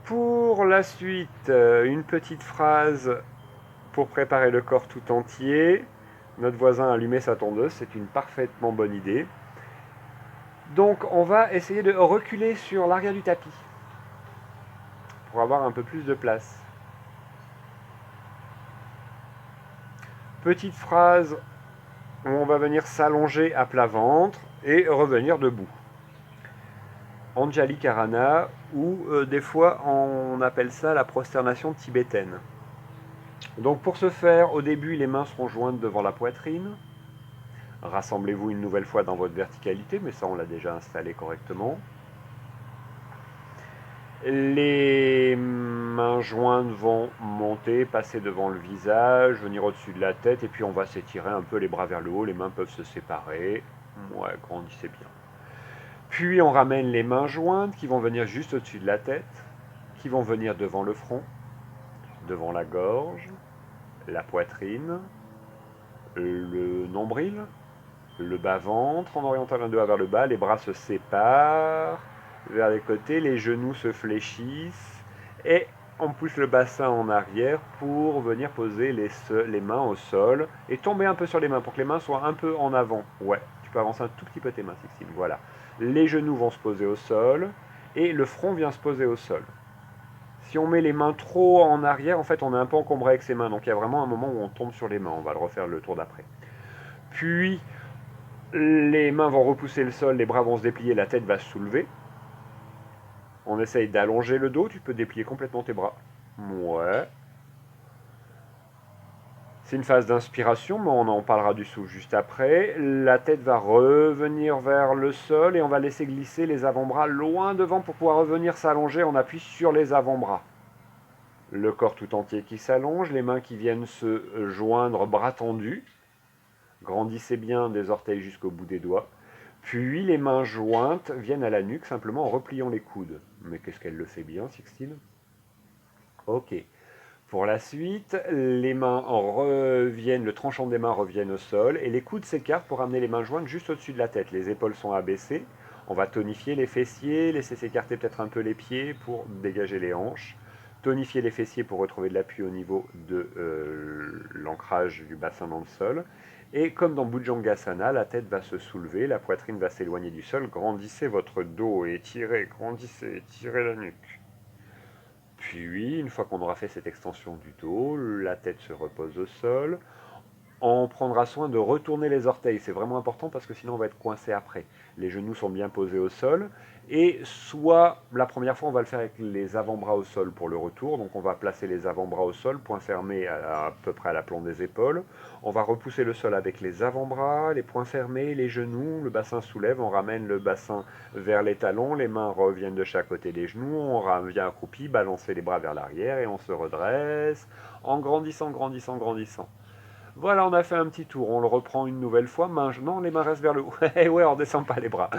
Pour la suite, une petite phrase pour préparer le corps tout entier. Notre voisin a allumé sa tondeuse, c'est une parfaitement bonne idée. Donc on va essayer de reculer sur l'arrière du tapis pour avoir un peu plus de place. Petite phrase où on va venir s'allonger à plat ventre et revenir debout. Anjali Karana, ou des fois on appelle ça la prosternation tibétaine. Donc pour ce faire, au début, les mains seront jointes devant la poitrine. Rassemblez-vous une nouvelle fois dans votre verticalité, mais ça on l'a déjà installé correctement. Les mains jointes vont monter, passer devant le visage, venir au-dessus de la tête, et puis on va s'étirer un peu les bras vers le haut, les mains peuvent se séparer. Ouais, grandissez bien. Puis on ramène les mains jointes qui vont venir juste au-dessus de la tête, qui vont venir devant le front, devant la gorge, la poitrine, le nombril, le bas-ventre en orientant l'un doigt vers le bas, les bras se séparent vers les côtés, les genoux se fléchissent et on pousse le bassin en arrière pour venir poser les mains au sol et tomber un peu sur les mains pour que les mains soient un peu en avant. Ouais, tu peux avancer un tout petit peu tes mains, Sixtine. Voilà. Les genoux vont se poser au sol et le front vient se poser au sol. Si on met les mains trop en arrière, en fait, on est un peu encombré avec ses mains. Donc il y a vraiment un moment où on tombe sur les mains. On va le refaire le tour d'après. Puis les mains vont repousser le sol, les bras vont se déplier, la tête va se soulever. On essaye d'allonger le dos, tu peux déplier complètement tes bras. Ouais. C'est une phase d'inspiration, mais on en parlera du souffle juste après. La tête va revenir vers le sol et on va laisser glisser les avant-bras loin devant pour pouvoir revenir s'allonger. On appuie sur les avant-bras. Le corps tout entier qui s'allonge, les mains qui viennent se joindre, bras tendus. Grandissez bien des orteils jusqu'au bout des doigts. Puis les mains jointes viennent à la nuque simplement en repliant les coudes. Mais qu'est-ce qu'elle le fait bien, Sixtine? Ok. Pour la suite, les mains reviennent, le tranchant des mains reviennent au sol et les coudes s'écartent pour amener les mains jointes juste au-dessus de la tête. Les épaules sont abaissées. On va tonifier les fessiers, laisser s'écarter peut-être un peu les pieds pour dégager les hanches. Tonifier les fessiers pour retrouver de l'appui au niveau de l'ancrage du bassin dans le sol. Et comme dans Bhujangasana, la tête va se soulever, la poitrine va s'éloigner du sol. Grandissez votre dos et étirez, grandissez, étirez la nuque. Puis, une fois qu'on aura fait cette extension du dos, la tête se repose au sol. On prendra soin de retourner les orteils, c'est vraiment important parce que sinon on va être coincé après. Les genoux sont bien posés au sol et soit la première fois on va le faire avec les avant-bras au sol pour le retour, donc on va placer les avant-bras au sol, poings fermés à peu près à l'aplomb des épaules. On va repousser le sol avec les avant-bras, les poings fermés, les genoux, le bassin soulève, on ramène le bassin vers les talons, les mains reviennent de chaque côté des genoux, on revient accroupi, balancer les bras vers l'arrière et on se redresse en grandissant, grandissant, grandissant. Voilà, on a fait un petit tour. On le reprend une nouvelle fois. Non, les mains restent vers le haut. Ouais, on descend pas les bras.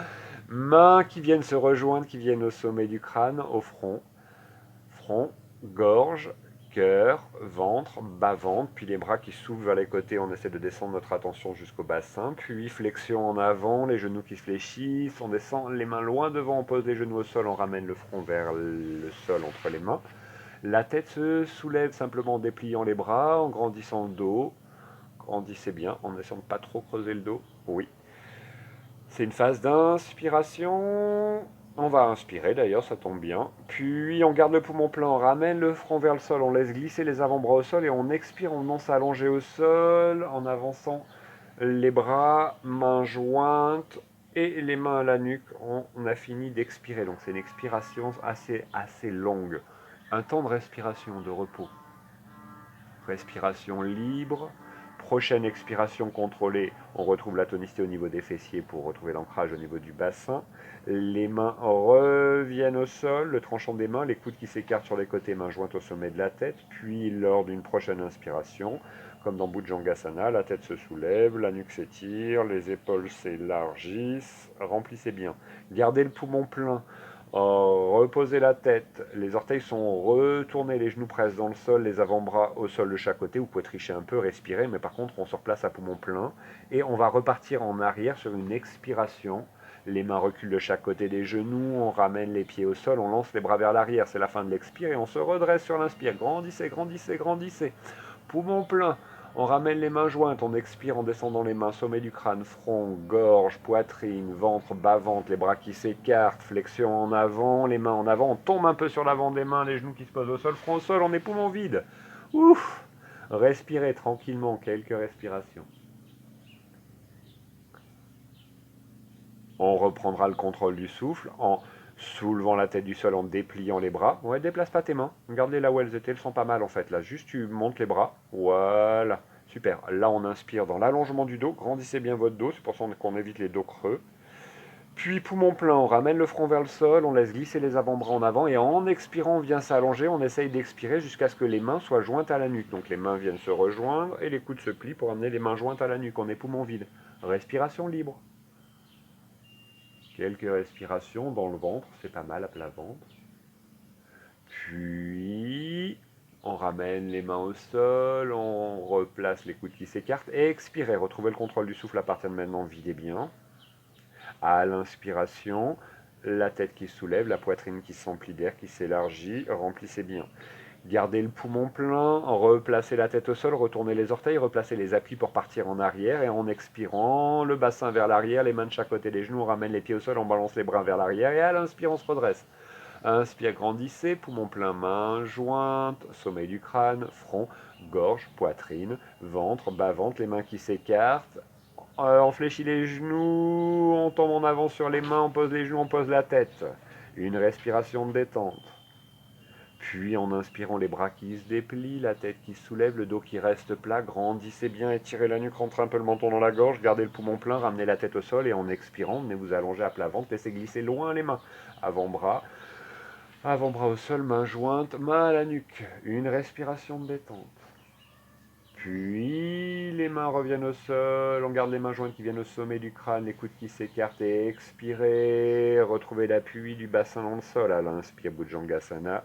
Mains qui viennent se rejoindre, qui viennent au sommet du crâne, au front. Front, gorge, cœur, ventre, bas-ventre, puis les bras qui s'ouvrent vers les côtés. On essaie de descendre notre attention jusqu'au bassin. Puis flexion en avant, les genoux qui se fléchissent. On descend les mains loin devant, on pose les genoux au sol, on ramène le front vers le sol entre les mains. La tête se soulève simplement en dépliant les bras, en grandissant le dos. Grandissez bien en essayant de ne pas trop creuser le dos. Oui. C'est une phase d'inspiration. On va inspirer d'ailleurs, ça tombe bien. Puis on garde le poumon plein, on ramène le front vers le sol, on laisse glisser les avant-bras au sol et on expire en venant s'allonger au sol, en avançant les bras, mains jointes et les mains à la nuque. On a fini d'expirer, donc c'est une expiration assez longue. Un temps de respiration, de repos. Respiration libre. Prochaine expiration contrôlée, on retrouve la tonicité au niveau des fessiers pour retrouver l'ancrage au niveau du bassin. Les mains reviennent au sol, le tranchant des mains, les coudes qui s'écartent sur les côtés, mains jointes au sommet de la tête. Puis lors d'une prochaine inspiration, comme dans Bhujangasana, la tête se soulève, la nuque s'étire, les épaules s'élargissent. Remplissez bien. Gardez le poumon plein. Reposez la tête, les orteils sont retournés, les genoux pressent dans le sol, les avant-bras au sol de chaque côté. Vous pouvez tricher un peu, respirer, mais par contre on se replace à poumon plein et on va repartir en arrière sur une expiration. Les mains reculent de chaque côté des genoux, on ramène les pieds au sol, on lance les bras vers l'arrière, c'est la fin de l'expire et on se redresse sur l'inspire. Grandissez, grandissez, grandissez. Poumon plein. On ramène les mains jointes, on expire en descendant les mains, sommet du crâne, front, gorge, poitrine, ventre, bas-ventre, les bras qui s'écartent, flexion en avant, les mains en avant, on tombe un peu sur l'avant des mains, les genoux qui se posent au sol, front au sol, on est poumon vide. Ouf! Respirez tranquillement, quelques respirations. On reprendra le contrôle du souffle en soulevant la tête du sol, en dépliant les bras. Ouais, déplace pas tes mains. Garde-les là où elles étaient, elles sont pas mal en fait. Là, juste tu montes les bras. Voilà. Super. Là, on inspire dans l'allongement du dos. Grandissez bien votre dos, c'est pour ça qu'on évite les dos creux. Puis poumon plein, on ramène le front vers le sol, on laisse glisser les avant-bras en avant et en expirant, on vient s'allonger, on essaye d'expirer jusqu'à ce que les mains soient jointes à la nuque. Donc les mains viennent se rejoindre et les coudes se plient pour amener les mains jointes à la nuque. On est poumon vide. Respiration libre. Quelques respirations dans le ventre, c'est pas mal à plat ventre. Puis, on ramène les mains au sol, on replace les coudes qui s'écartent. Et expirez, retrouvez le contrôle du souffle à partir de maintenant, videz bien. À l'inspiration, la tête qui se soulève, la poitrine qui s'emplit d'air, qui s'élargit, remplissez bien. Gardez le poumon plein, replacez la tête au sol, retournez les orteils, replacez les appuis pour partir en arrière et en expirant, le bassin vers l'arrière, les mains de chaque côté des genoux, on ramène les pieds au sol, on balance les bras vers l'arrière et à l'inspire, on se redresse. Inspire, grandissez, poumon plein, main jointe, sommet du crâne, front, gorge, poitrine, ventre, bas-ventre, les mains qui s'écartent. On fléchit les genoux, on tombe en avant sur les mains, on pose les genoux, on pose la tête. Une respiration de détente. Puis en inspirant, les bras qui se déplient, la tête qui se soulève, le dos qui reste plat, grandissez bien, étirez la nuque, rentrez un peu le menton dans la gorge, gardez le poumon plein, ramenez la tête au sol et en expirant, venez vous allonger à plat ventre, laissez glisser loin les mains. Avant-bras au sol, main jointe, main à la nuque. Une respiration de détente. Puis les mains reviennent au sol, on garde les mains jointes qui viennent au sommet du crâne, les coudes qui s'écartent et expirez, retrouvez l'appui du bassin dans le sol à l'inspire, Bhujangasana.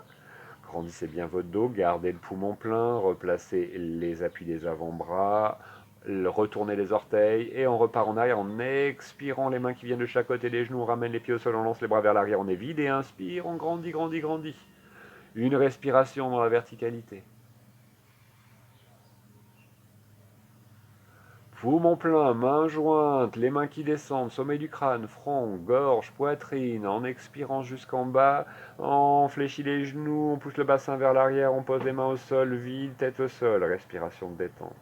Grandissez bien votre dos, gardez le poumon plein, replacez les appuis des avant-bras, retournez les orteils et on repart en arrière en expirant, les mains qui viennent de chaque côté des genoux, on ramène les pieds au sol, on lance les bras vers l'arrière, on est vide et inspire, on grandit, grandit, grandit. Une respiration dans la verticalité. Poumon plein, mains jointes, les mains qui descendent, sommet du crâne, front, gorge, poitrine, en expirant jusqu'en bas, on fléchit les genoux, on pousse le bassin vers l'arrière, on pose les mains au sol, vide, tête au sol, respiration de détente.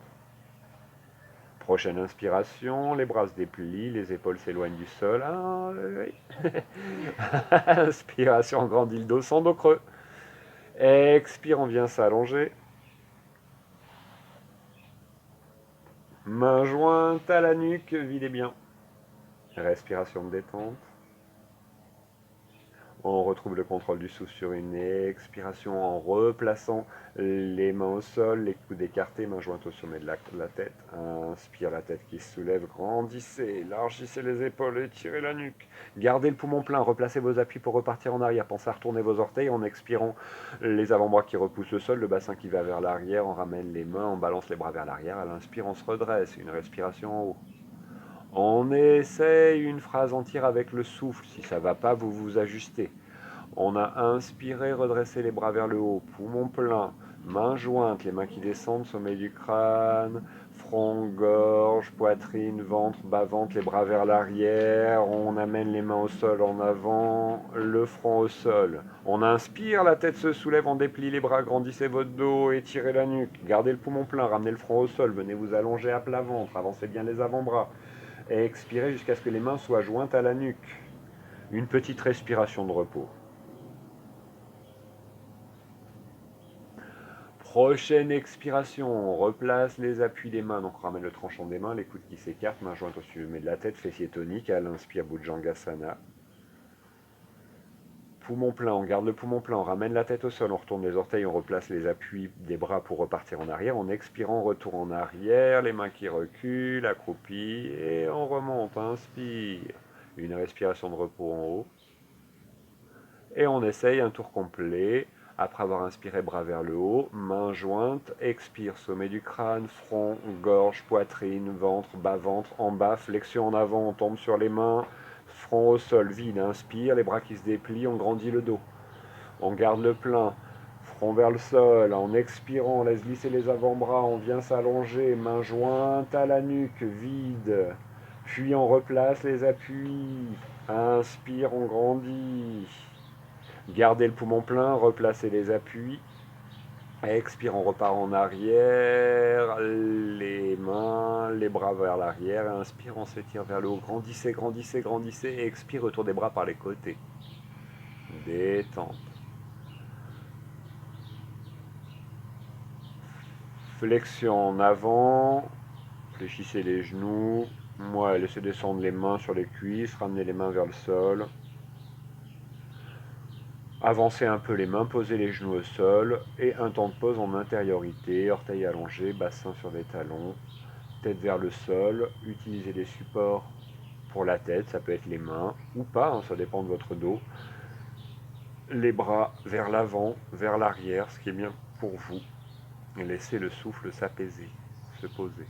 Prochaine inspiration, les bras se déplient, les épaules s'éloignent du sol. Ah, oui. Inspiration, on grandit le dos sans dos creux. Expire, on vient s'allonger. Main jointe à la nuque, videz bien. Respiration de détente. On retrouve le contrôle du souffle sur une expiration en replaçant les mains au sol, les coudes écartés, mains jointes au sommet de la tête. Inspire, la tête qui se soulève, grandissez, élargissez les épaules, étirez la nuque. Gardez le poumon plein, replacez vos appuis pour repartir en arrière. Pensez à retourner vos orteils en expirant, les avant-bras qui repoussent le sol, le bassin qui va vers l'arrière. On ramène les mains, on balance les bras vers l'arrière. À l'inspire, on se redresse, une respiration en haut. On essaye une phrase entière avec le souffle. Si ça ne va pas, vous vous ajustez. On a inspiré, redressé les bras vers le haut, poumon plein, mains jointes, les mains qui descendent, sommet du crâne, front, gorge, poitrine, ventre, bas-ventre, les bras vers l'arrière. On amène les mains au sol en avant, le front au sol. On inspire, la tête se soulève, on déplie les bras, grandissez votre dos, étirez la nuque. Gardez le poumon plein, ramenez le front au sol, venez vous allonger à plat ventre, avancez bien les avant-bras. Et expirez jusqu'à ce que les mains soient jointes à la nuque. Une petite respiration de repos. Prochaine expiration, on replace les appuis des mains, donc on ramène le tranchant des mains, les coudes qui s'écartent, mains jointes au sommet de la tête, fessiers toniques, à l'inspire, Bhujangasana. Poumon plein, on garde le poumon plein, on ramène la tête au sol, on retourne les orteils, on replace les appuis des bras pour repartir en arrière. En expirant, retour en arrière, les mains qui reculent, accroupies, et on remonte, inspire. Une respiration de repos en haut. Et on essaye un tour complet. Après avoir inspiré, bras vers le haut, mains jointes, expire, sommet du crâne, front, gorge, poitrine, ventre, bas-ventre, en bas, flexion en avant, on tombe sur les mains, front au sol, vide, inspire, les bras qui se déplient, on grandit le dos. On garde le plein, front vers le sol, en expirant, on laisse glisser les avant-bras, on vient s'allonger, mains jointes à la nuque, vide. Puis on replace les appuis, inspire, on grandit. Gardez le poumon plein, replacez les appuis. Expire, on repart en arrière, les mains, les bras vers l'arrière. Inspire, on s'étire vers le haut. Grandissez, grandissez, grandissez. Expire, retour des bras par les côtés. Détente. Flexion en avant. Fléchissez les genoux. Moi, laissez descendre les mains sur les cuisses. Ramenez les mains vers le sol. Avancez un peu les mains, posez les genoux au sol et un temps de pause en intériorité, orteils allongés, bassin sur les talons, tête vers le sol. Utilisez les supports pour la tête, ça peut être les mains ou pas, ça dépend de votre dos. Les bras vers l'avant, vers l'arrière, ce qui est bien pour vous. Et laissez le souffle s'apaiser, se poser.